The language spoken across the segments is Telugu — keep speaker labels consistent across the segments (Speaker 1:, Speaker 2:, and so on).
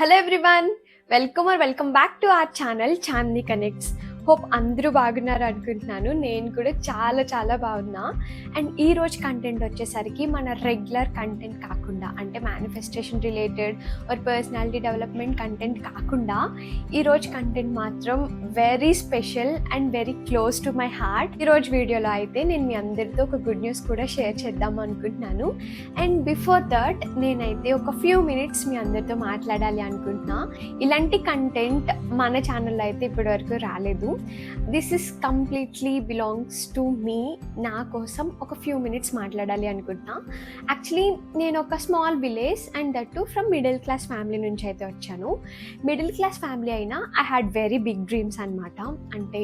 Speaker 1: Hello everyone, welcome back to our channel Chandini connects. Hope అందరూ బాగున్నారు అనుకుంటున్నాను. నేను కూడా చాలా బాగున్నా. అండ్ ఈ రోజు కంటెంట్ వచ్చేసరికి మన రెగ్యులర్ కంటెంట్ కాకుండా, అంటే manifestation related are personality development content కాకుండా ఈరోజు కంటెంట్ మాత్రం very special and very close to my heart. ఈరోజు వీడియోలో అయితే నేను మీ అందరితో ఒక గుడ్ న్యూస్ కూడా షేర్ చేద్దాం అనుకుంటున్నాను. అండ్ బిఫోర్ దట్ నేనైతే ఒక ఫ్యూ మినిట్స్ మీ అందరితో మాట్లాడాలి అనుకుంటున్నా. ఇలాంటి కంటెంట్ మన ఛానల్లో అయితే ఇప్పటి వరకు రాలేదు. This is completely belongs to me. నా కోసం ఒక ఫ్యూ మినిట్స్ మాట్లాడాలి అనుకుంటున్నా. యాక్చువల్లీ నేను ఒక small village and that too from middle class family నుంచి అయితే వచ్చాను. మిడిల్ క్లాస్ ఫ్యామిలీ అయినా I had very big dreams అనమాట. అంటే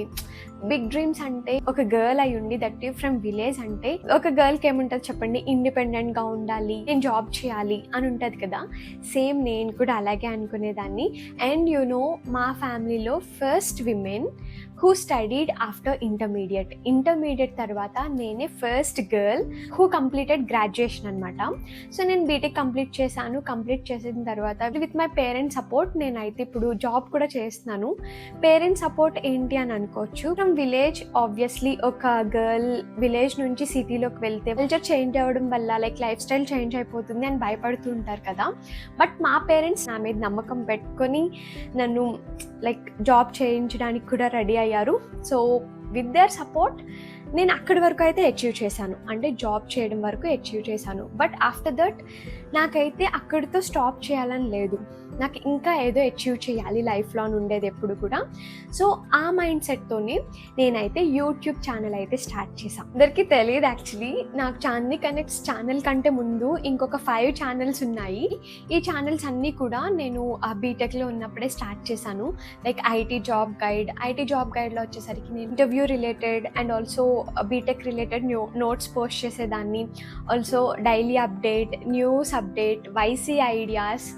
Speaker 1: బిగ్ డ్రీమ్స్ అంటే ఒక గర్ల్ అయి ఉండి దట్ ఫ్రమ్ విలేజ్ అంటే ఒక గర్ల్కి ఏముంటుంది చెప్పండి, ఇండిపెండెంట్గా ఉండాలి, నేను జాబ్ చేయాలి అని ఉంటుంది కదా. సేమ్ నేను కూడా అలాగే అనుకునేదాన్ని. అండ్ మా ఫ్యామిలీలో first women who studied after intermediate తర్వాత నేనే first girl who completed graduation అనమాట. సో నేను బీటెక్ కంప్లీట్ చేసిన తర్వాత విత్ మై పేరెంట్స్ సపోర్ట్ నేనైతే ఇప్పుడు జాబ్ కూడా చేస్తున్నాను. పేరెంట్స్ సపోర్ట్ ఏంటి అని అనుకోవచ్చు. ఫ్రమ్ విలేజ్ ఆబ్వియస్లీ ఒక గర్ల్ విలేజ్ నుంచి సిటీలోకి వెళ్తే కల్చర్ చేంజ్ అవ్వడం వల్ల లైఫ్ స్టైల్ చేంజ్ అయిపోతుంది అని భయపడుతూ ఉంటారు కదా. బట్ మా పేరెంట్స్ నా మీద నమ్మకం పెట్టుకొని నన్ను జాబ్ చేయించడానికి కూడా రెడీ అయ్యారు. సో విత్ దేర్ సపోర్ట్ నేను అక్కడి వరకు అయితే అచీవ్ చేశాను, అంటే జాబ్ చేయడం వరకు అచీవ్ చేశాను. బట్ ఆఫ్టర్ దట్ నాకైతే అక్కడితో స్టాప్ చేయాలని లేదు. నాకు ఇంకా ఏదో అచీవ్ చేయాలి లైఫ్లో ఉండేది ఎప్పుడు కూడా. సో ఆ మైండ్ సెట్తోనే నేనైతే యూట్యూబ్ ఛానల్ అయితే స్టార్ట్ చేశాను. అందరికీ తెలియదు యాక్చువల్లీ, నాకు చాందిని కనెక్ట్స్ ఛానల్ కంటే ముందు ఇంకొక 5 ఛానల్స్ ఉన్నాయి. ఈ ఛానల్స్ అన్నీ కూడా నేను బీటెక్లో ఉన్నప్పుడే స్టార్ట్ చేశాను. ఐటీ జాబ్ గైడ్లో వచ్చేసరికి నేను interview related and also BTech related notes post చేసేదాన్ని. Also daily update, news update, YC ideas,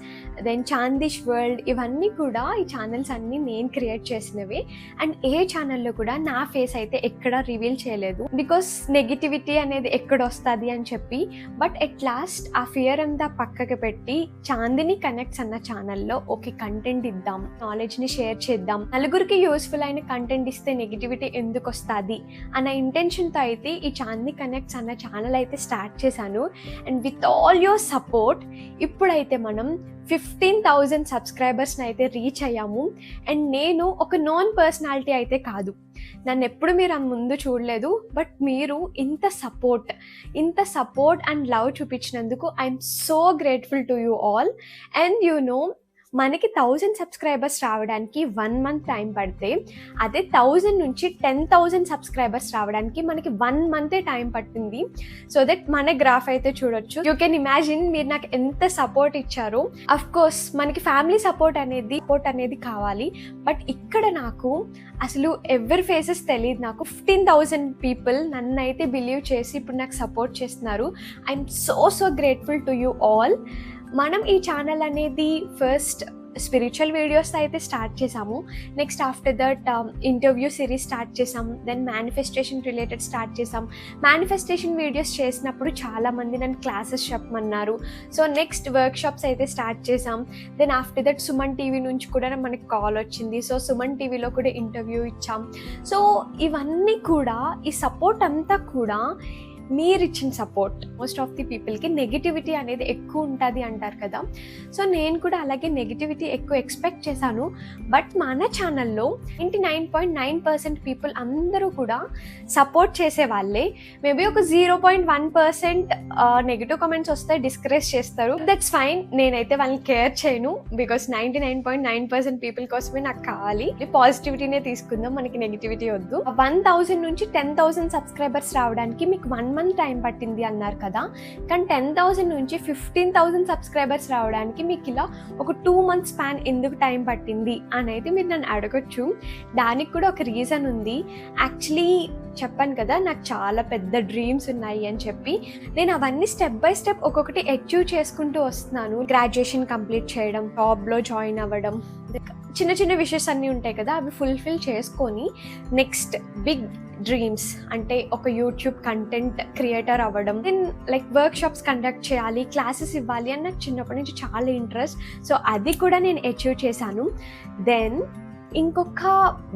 Speaker 1: then చాందిష్ వరల్డ్, ఇవన్నీ కూడా ఈ ఛానల్స్ అన్నీ నేను క్రియేట్ చేసినవి. అండ్ ఏ ఛానల్లో కూడా నా ఫేస్ అయితే ఎక్కడ రివీల్ చేయలేదు, బికాస్ నెగిటివిటీ అనేది ఎక్కడ వస్తుంది అని చెప్పి. బట్ ఎట్ లాస్ట్ ఆ ఫియర్ అంతా పక్కకి పెట్టి చాందిని కనెక్ట్స్ అన్న ఛానల్లో ఓకే కంటెంట్ ఇద్దాం, నాలెడ్జ్ని షేర్ చేద్దాం, నలుగురికి యూస్ఫుల్ అయిన కంటెంట్ ఇస్తే నెగిటివిటీ ఎందుకు వస్తుంది అన్న ఇంటెన్షన్తో అయితే ఈ చాందిని కనెక్ట్స్ అన్న ఛానల్ అయితే స్టార్ట్ చేశాను. And with all your support ఇప్పుడైతే మనం 15,000 సబ్స్క్రైబర్స్ని అయితే రీచ్ అయ్యాము. అండ్ నేను ఒక నాన్ పర్సనాలిటీ అయితే కాదు, నన్ను ఎప్పుడు మీరు ముందు చూడలేదు. బట్ మీరు ఇంత సపోర్ట్ అండ్ లవ్ చూపించినందుకు I'm so grateful to you all. And మనకి 1000 సబ్స్క్రైబర్స్ రావడానికి 1 month టైం పడితే, అదే 1000 నుంచి 10,000 సబ్స్క్రైబర్స్ రావడానికి మనకి 1 month టైం పట్టింది. సో దట్ మన గ్రాఫ్ అయితే చూడొచ్చు. యూ కెన్ ఇమాజిన్ మీరు నాకు ఎంత సపోర్ట్ ఇచ్చారో. అఫ్ కోర్స్ మనకి ఫ్యామిలీ సపోర్ట్ అనేది కావాలి. బట్ ఇక్కడ నాకు అసలు ఎవరి ఫేసెస్ తెలియదు. నాకు 15,000 పీపుల్ నన్ను అయితే బిలీవ్ చేసి ఇప్పుడు నాకు సపోర్ట్ చేస్తున్నారు. I'm so grateful to you all. మనం ఈ ఛానల్ అనేది ఫస్ట్ స్పిరిచువల్ వీడియోస్ అయితే స్టార్ట్ చేసాము. Next after that interview series start చేసాం. దెన్ మేనిఫెస్టేషన్ రిలేటెడ్ స్టార్ట్ చేసాం. మేనిఫెస్టేషన్ వీడియోస్ చేసినప్పుడు చాలామంది నన్ను క్లాసెస్ చెప్పమన్నారు. సో నెక్స్ట్ వర్క్షాప్స్ అయితే స్టార్ట్ చేసాం. Then after that Suman TV నుంచి కూడా మనకి కాల్ వచ్చింది. సో సుమన్ టీవీలో కూడా ఇంటర్వ్యూ ఇచ్చాం. సో ఇవన్నీ కూడా, ఈ సపోర్ట్ అంతా కూడా మీరు ఇచ్చిన సపోర్ట్. మోస్ట్ ఆఫ్ ది పీపుల్కి నెగిటివిటీ అనేది ఎక్కువ ఉంటుంది అంటారు కదా. సో నేను కూడా అలాగే నెగిటివిటీ ఎక్కువ ఎక్స్పెక్ట్ చేశాను. బట్ మన ఛానల్లో 99.9% పీపుల్ అందరూ కూడా సపోర్ట్ చేసే వాళ్ళే. మేబీ ఒక 0.1% నెగిటివ్ కామెంట్స్ వస్తే డిస్కరేజ్ చేస్తారు. దట్స్ ఫైన్, నేనైతే వాళ్ళని కేర్ చేయను. బికాస్ 99.9% పీపుల్ కోసమే నాకు కావాలి. పాజిటివిటీనే తీసుకుందాం, మనకి నెగిటివిటీ వద్దు. 1,000 నుంచి 10,000 సబ్స్క్రైబర్స్ రావడానికి మీకు 1 month టైం పట్టింది అన్నారు కదా. కానీ 10,000 నుంచి 15,000 సబ్స్క్రైబర్స్ రావడానికి మీకు ఇలా ఒక 2 month స్పాన్ ఎందుకు టైం పట్టింది అని అయితే మీరు నన్ను అడగొచ్చు. దానికి కూడా ఒక రీజన్ ఉంది. యాక్చువల్లీ చెప్పాను కదా, నాకు చాలా పెద్ద డ్రీమ్స్ ఉన్నాయి అని చెప్పి. నేను అవన్నీ స్టెప్ బై స్టెప్ ఒక్కొక్కటి అచీవ్ చేసుకుంటూ వస్తున్నాను. గ్రాడ్యుయేషన్ కంప్లీట్ చేయడం, జాబ్లో జాయిన్ అవ్వడం, చిన్న విషయస్ అన్నీ ఉంటాయి కదా, అవి ఫుల్ఫిల్ చేసుకొని నెక్స్ట్ బిగ్ డ్రీమ్స్ అంటే ఒక యూట్యూబ్ కంటెంట్ క్రియేటర్ అవ్వడం, then like workshops conduct చేయాలి, క్లాసెస్ ఇవ్వాలి అని నాకు చిన్నప్పటి నుంచి చాలా ఇంట్రెస్ట్. సో అది కూడా నేను అచీవ్ చేశాను. దెన్ ఇంకొక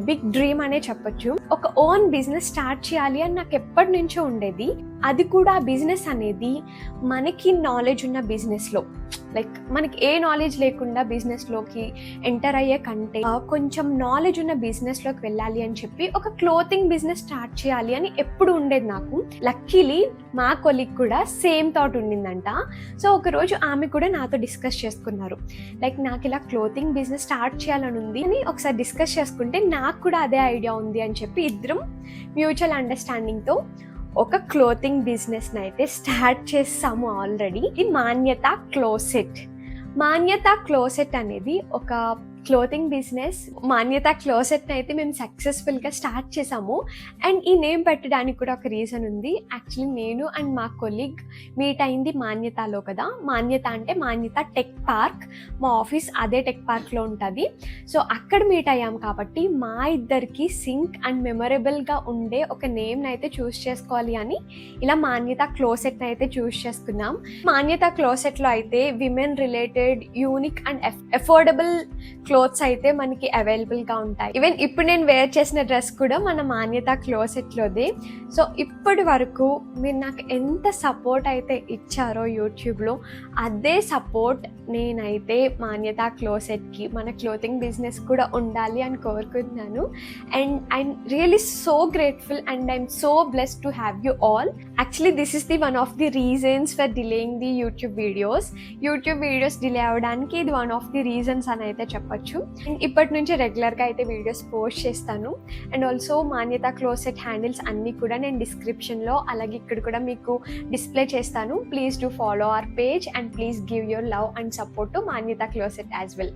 Speaker 1: బిగ్ డ్రీమ్ అనే చెప్పొచ్చు, ఒక ఓన్ బిజినెస్ స్టార్ట్ చేయాలి అని నాకు ఎప్పటి నుంచో ఉండేది. అది కూడా బిజినెస్ అనేది మనకి నాలెడ్జ్ ఉన్న బిజినెస్లో, లైక్ మనకి ఏ నాలెడ్జ్ లేకుండా బిజినెస్లోకి ఎంటర్ అయ్యే కంటే కొంచెం నాలెడ్జ్ ఉన్న బిజినెస్లోకి వెళ్ళాలి అని చెప్పి ఒక క్లోతింగ్ బిజినెస్ స్టార్ట్ చేయాలి అని ఎప్పుడు ఉండేది నాకు. లక్కీలీ మా కొలీగ్ కూడా సేమ్ థాట్ ఉండిందంట. సో ఒకరోజు ఆమె కూడా నాతో డిస్కస్ చేసుకున్నారు, లైక్ నాకు ఇలా క్లోతింగ్ బిజినెస్ స్టార్ట్ చేయాలని ఉంది అని ఒకసారి డిస్కస్ చేసుకుంటే నాకు కూడా అదే ఐడియా ఉంది అని చెప్పి ఇద్దరం మ్యూచువల్ అండర్స్టాండింగ్తో ఒక క్లోతింగ్ బిజినెస్ని అయితే స్టార్ట్ చేసాము ఆల్రెడీ. ఇది మాన్యత క్లోసెట్. మాన్యత క్లోసెట్ అనేది ఒక క్లోతింగ్ బిజినెస్. మాన్యత క్లోసెట్ అయితే మేము సక్సెస్ఫుల్గా స్టార్ట్ చేసాము. అండ్ ఈ నేమ్ పెట్టడానికి కూడా ఒక రీజన్ ఉంది. యాక్చువల్లీ నేను అండ్ మా కొలీగ్ మీట్ అయింది మాన్యతలో కదా. మాన్యత అంటే మాన్యత టెక్ పార్క్, మా ఆఫీస్ అదే టెక్ పార్క్లో ఉంటుంది. సో అక్కడ మీట్ అయ్యాం కాబట్టి మా ఇద్దరికి సింక్ అండ్ మెమొరబుల్గా ఉండే ఒక నేమ్ని అయితే చూస్ చేసుకోవాలి అని ఇలా మాన్యత క్లోసెట్ని అయితే చూస్ చేసుకున్నాం. మాన్యత క్లోసెట్లో అయితే women related unique and affordable clothes అయితే మనకి అవైలబుల్గా ఉంటాయి. ఈవెన్ ఇప్పుడు నేను వేర్ చేసిన డ్రెస్ కూడా మన మాన్యత క్లోసెట్లోదే. సో ఇప్పటి వరకు మీరు నాకు ఎంత సపోర్ట్ అయితే ఇచ్చారో యూట్యూబ్లో, అదే సపోర్ట్ నేనైతే మాన్యత క్లోసెట్కి, మన క్లోతింగ్ బిజినెస్ కూడా ఉండాలి అని కోరుకుంటున్నాను. And I'm really so grateful and I'm so blessed to have you all. Actually this is the one of the reasons for delaying the YouTube videos. YouTube videos delay అవ్వడానికి ఇది వన్ ఆఫ్ ది రీజన్స్ అని అయితే చెప్పచ్చు. అండ్ ఇప్పటి నుంచి రెగ్యులర్గా అయితే వీడియోస్ పోస్ట్ చేస్తాను. అండ్ ఆల్సో మాన్యత క్లోసెట్ హ్యాండిల్స్ అన్నీ కూడా నేను డిస్క్రిప్షన్లో అలాగే ఇక్కడ కూడా మీకు డిస్ప్లే చేస్తాను. Please do follow our page and please give your love and support to Manyata Closet as well.